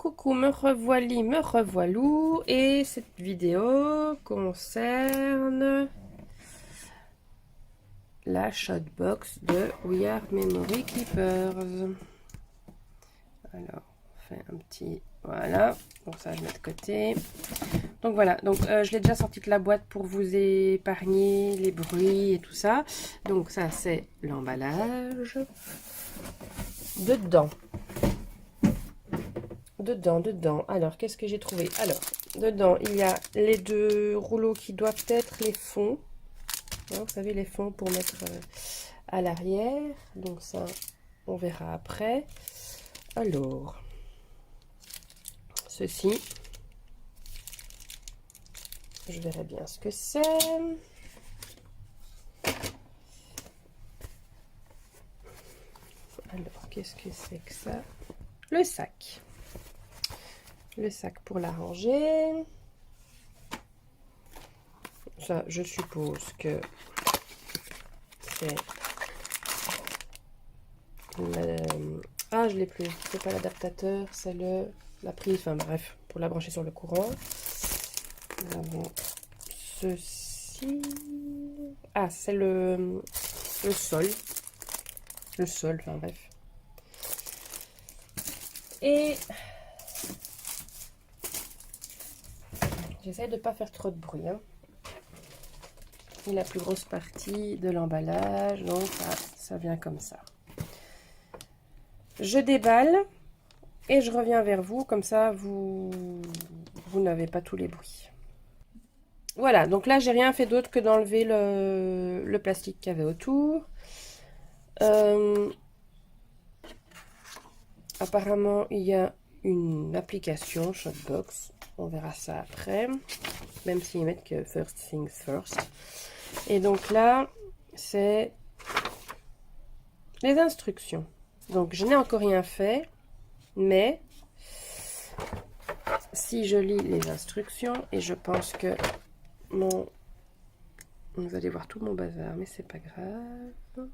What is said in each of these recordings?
coucou, me revoili, me revoilou. Et cette vidéo concerne la shotbox de We Are Memory Keepers. Alors, on fait un petit... Voilà, donc ça je mets de côté. Donc voilà, donc je l'ai déjà sorti de la boîte pour vous épargner les bruits et tout ça. Donc ça c'est l'emballage. Dedans. Alors, qu'est-ce que j'ai trouvé? Alors, dedans, il y a les deux rouleaux qui doivent être les fonds. Hein, vous savez, les fonds pour mettre à l'arrière. Donc ça, on verra après. Alors, ceci. Je verrai bien ce que c'est. Alors, qu'est-ce que c'est que ça? Le sac. Le sac pour la ranger. Ça, je suppose que c'est... Ah, je l'ai plus. C'est pas l'adaptateur, c'est la prise. Enfin bref, pour la brancher sur le courant. Nous avons ceci. Ah, c'est le sol. Le sol, enfin bref. Et j'essaie de ne pas faire trop de bruit. Hein. Et la plus grosse partie de l'emballage, donc ça vient comme ça. Je déballe et je reviens vers vous, comme ça vous n'avez pas tous les bruits. Voilà, donc là j'ai rien fait d'autre que d'enlever le plastique qu'il y avait autour. Apparemment il y a une application Shotbox, on verra ça après, même s'ils mettent que first things first. Et donc là c'est les instructions. Donc je n'ai encore rien fait, mais si je lis les instructions, et je pense que vous allez voir tout mon bazar, mais c'est pas grave.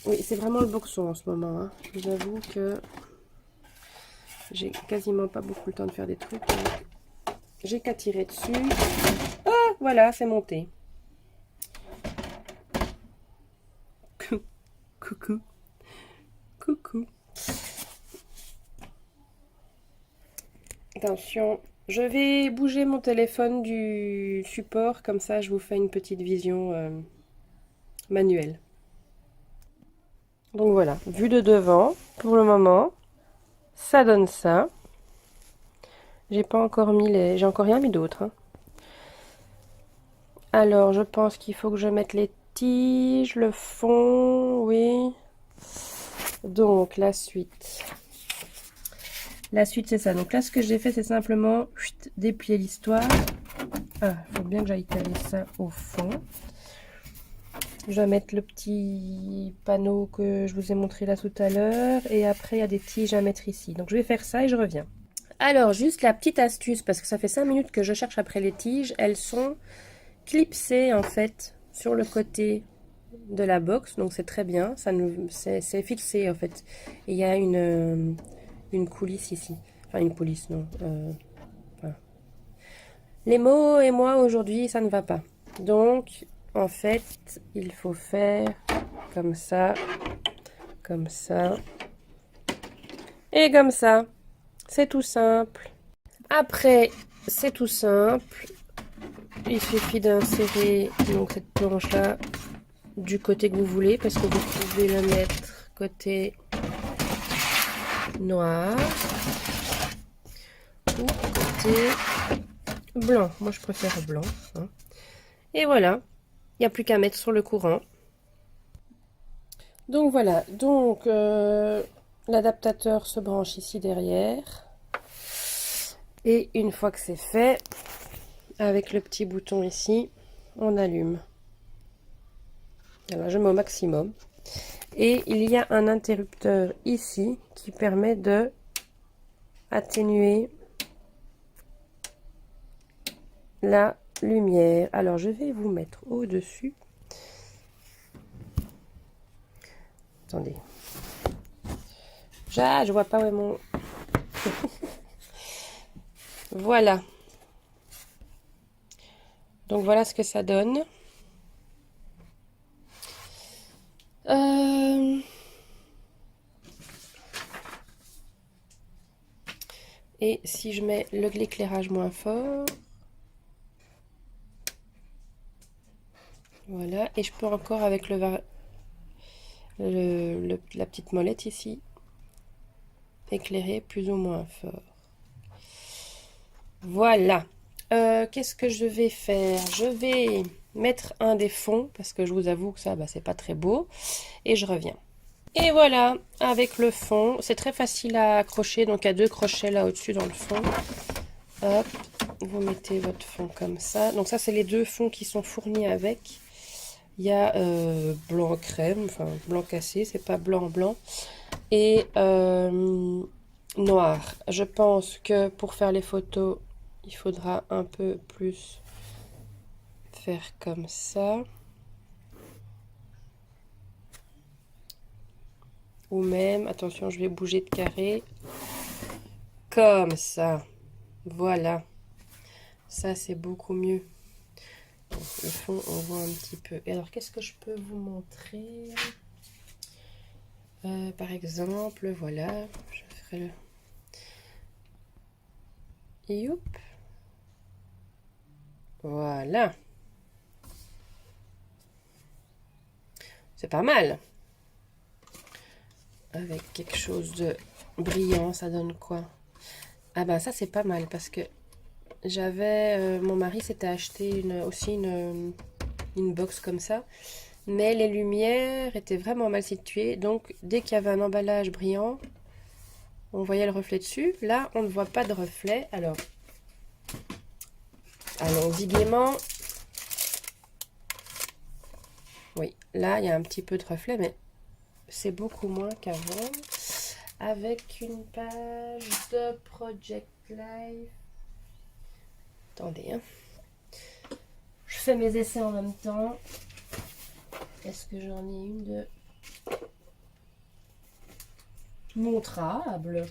Oui, c'est vraiment le boxon en ce moment. Hein. Je vous avoue que j'ai quasiment pas beaucoup le temps de faire des trucs. J'ai qu'à tirer dessus. Ah, voilà, c'est monté. Coucou. Coucou. Attention, je vais bouger mon téléphone du support, comme ça je vous fais une petite vision manuelle. Donc voilà, vue de devant, pour le moment, ça donne ça. J'ai pas encore mis les... J'ai encore rien mis d'autre. Hein. Alors, je pense qu'il faut que je mette les tiges, le fond, oui. Donc, la suite. La suite, c'est ça. Donc là, ce que j'ai fait, c'est simplement déplier l'histoire. Ah, il faut bien que j'aille caler ça au fond. Je vais mettre le petit panneau que je vous ai montré là tout à l'heure. Et après, il y a des tiges à mettre ici. Donc, je vais faire ça et je reviens. Alors, juste la petite astuce, parce que ça fait 5 minutes que je cherche après les tiges. Elles sont clipsées, en fait, sur le côté de la box. Donc, c'est très bien. C'est fixé, en fait. Et il y a une coulisse ici. Enfin, une coulisse, non. Voilà. Les mots et moi, aujourd'hui, ça ne va pas. Donc, en fait, il faut faire comme ça, et comme ça. C'est tout simple. Après, c'est tout simple. Il suffit d'insérer donc cette planche-là du côté que vous voulez, parce que vous pouvez la mettre côté noir ou côté blanc. Moi, je préfère blanc. Hein. Et voilà. Il n'y a plus qu'à mettre sur le courant. Donc voilà. Donc, l'adaptateur se branche ici derrière. Et une fois que c'est fait, avec le petit bouton ici, on allume. Alors, je mets au maximum. Et il y a un interrupteur ici qui permet de atténuer la lumière. Alors, je vais vous mettre au-dessus. Attendez. Je vois pas où est mon... Voilà. Donc voilà ce que ça donne. Et si je mets l'éclairage moins fort, voilà, et je peux encore avec la petite molette ici, éclairer plus ou moins fort. Voilà. Qu'est-ce que je vais faire? Je vais mettre un des fonds, parce que je vous avoue que ça, bah, c'est pas très beau, et je reviens. Et voilà, avec le fond, c'est très facile à accrocher, donc il y a 2 crochets là au-dessus dans le fond. Hop, vous mettez votre fond comme ça. Donc ça, c'est les 2 fonds qui sont fournis avec. Il y a blanc crème, enfin blanc cassé, c'est pas blanc blanc. Et noir. Je pense que pour faire les photos, il faudra un peu plus faire comme ça. Ou même, attention, je vais bouger de carré. Comme ça. Voilà. Ça, c'est beaucoup mieux. Donc, le fond, on voit un petit peu. Et alors, qu'est-ce que je peux vous montrer? Par exemple, voilà. Je ferai le... Youp. Voilà. C'est pas mal. Avec quelque chose de brillant, ça donne quoi? Ah ben ça c'est pas mal parce que j'avais... mon mari s'était acheté aussi une box comme ça. Mais les lumières étaient vraiment mal situées. Donc dès qu'il y avait un emballage brillant, on voyait le reflet dessus. Là, on ne voit pas de reflet. Alors, allons-y gaiement. Oui, là, il y a un petit peu de reflet, mais c'est beaucoup moins qu'avant. Avec une page de Project Live. Attendez, hein. Je fais mes essais en même temps. Est-ce que j'en ai une de montrable?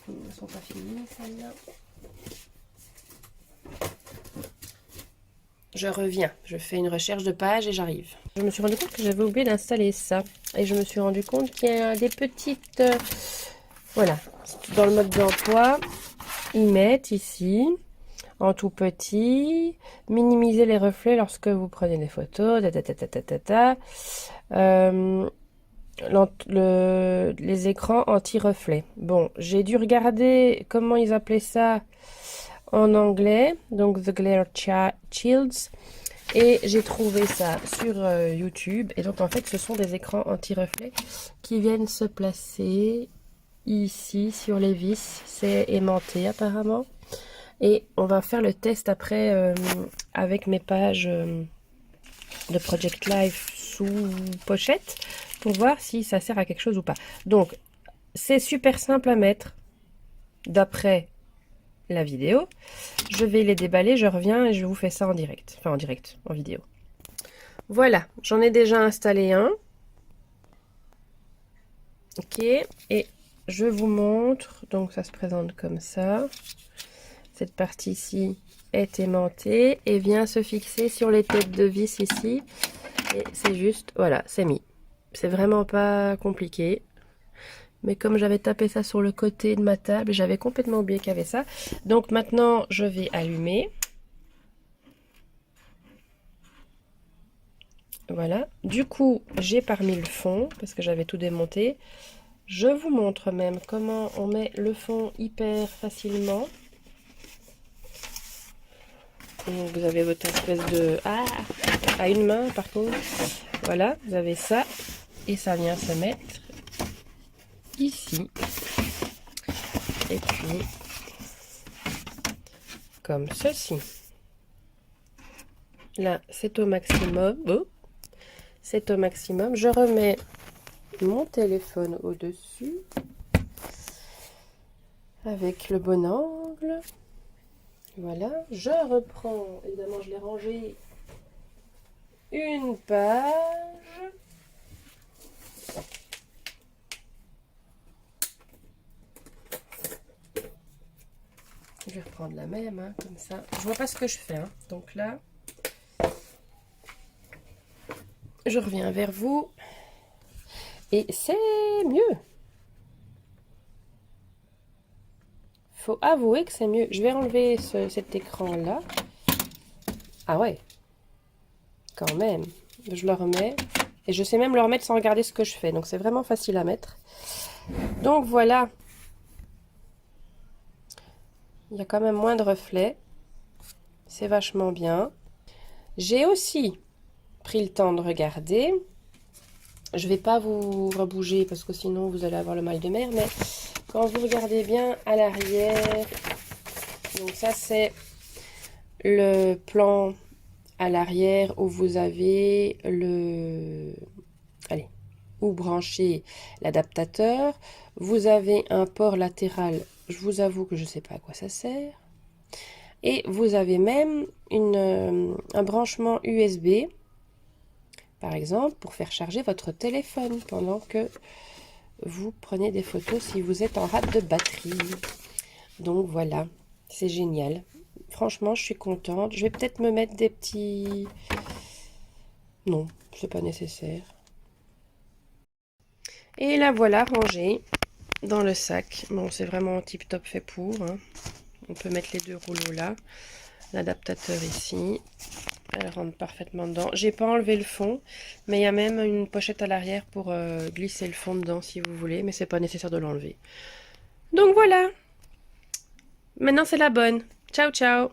Elles ne sont pas finies, celles-là. Je reviens, je fais une recherche de page et j'arrive. Je me suis rendu compte que j'avais oublié d'installer ça. Et je me suis rendu compte qu'il y a des petites... voilà, dans le mode d'emploi, ils mettent ici, en tout petit, minimiser les reflets lorsque vous prenez des photos, les écrans anti-reflets. Bon, j'ai dû regarder comment ils appelaient ça en anglais, donc The Glare Shields, et j'ai trouvé ça sur YouTube. Et donc en fait ce sont des écrans anti-reflets qui viennent se placer ici sur les vis. C'est aimanté apparemment, et on va faire le test après avec mes pages de Project Live sous pochette pour voir si ça sert à quelque chose ou pas. Donc c'est super simple à mettre d'après la vidéo. Je vais les déballer, je reviens et je vous fais ça en direct. Enfin en direct, en vidéo. Voilà, j'en ai déjà installé un. Ok, et je vous montre. Donc ça se présente comme ça. Cette partie-ci est aimantée et vient se fixer sur les têtes de vis ici. Et c'est juste, voilà, c'est mis. C'est vraiment pas compliqué. Mais comme j'avais tapé ça sur le côté de ma table, j'avais complètement oublié qu'il y avait ça. Donc maintenant, je vais allumer. Voilà. Du coup, j'ai parmi le fond, parce que j'avais tout démonté. Je vous montre même comment on met le fond hyper facilement. Donc vous avez votre espèce de... Ah, à une main par contre. Voilà, vous avez ça. Et ça vient se mettre ici. Et puis, comme ceci. Là, c'est au maximum. Oh, c'est au maximum. Je remets mon téléphone au-dessus. Avec le bon angle. Voilà. Je reprends. Évidemment, je l'ai rangé. Une page. Je vais reprendre la même, hein, comme ça. Je vois pas ce que je fais. Hein. Donc là, je reviens vers vous. Et c'est mieux. Faut avouer que c'est mieux. Je vais enlever cet écran-là. Ah ouais. Quand même. Je le remets. Et je sais même le remettre sans regarder ce que je fais. Donc c'est vraiment facile à mettre. Donc voilà. Il y a quand même moins de reflets. C'est vachement bien. J'ai aussi pris le temps de regarder. Je vais pas vous rebouger parce que sinon vous allez avoir le mal de mer. Mais quand vous regardez bien à l'arrière, donc ça c'est le plan à l'arrière où vous avez le... Allez, où brancher l'adaptateur. Vous avez un port latéral. Je vous avoue que je ne sais pas à quoi ça sert. Et vous avez même un branchement USB, par exemple, pour faire charger votre téléphone pendant que vous prenez des photos si vous êtes en rate de batterie. Donc voilà, c'est génial. Franchement, je suis contente. Je vais peut-être me mettre des petits... Non, c'est pas nécessaire. Et la voilà rangée dans le sac. Bon, c'est vraiment tip top fait pour. Hein. On peut mettre les deux rouleaux là. L'adaptateur ici. Elle rentre parfaitement dedans. J'ai pas enlevé le fond, mais il y a même une pochette à l'arrière pour glisser le fond dedans si vous voulez, mais c'est pas nécessaire de l'enlever. Donc voilà. Maintenant c'est la bonne. Ciao ciao.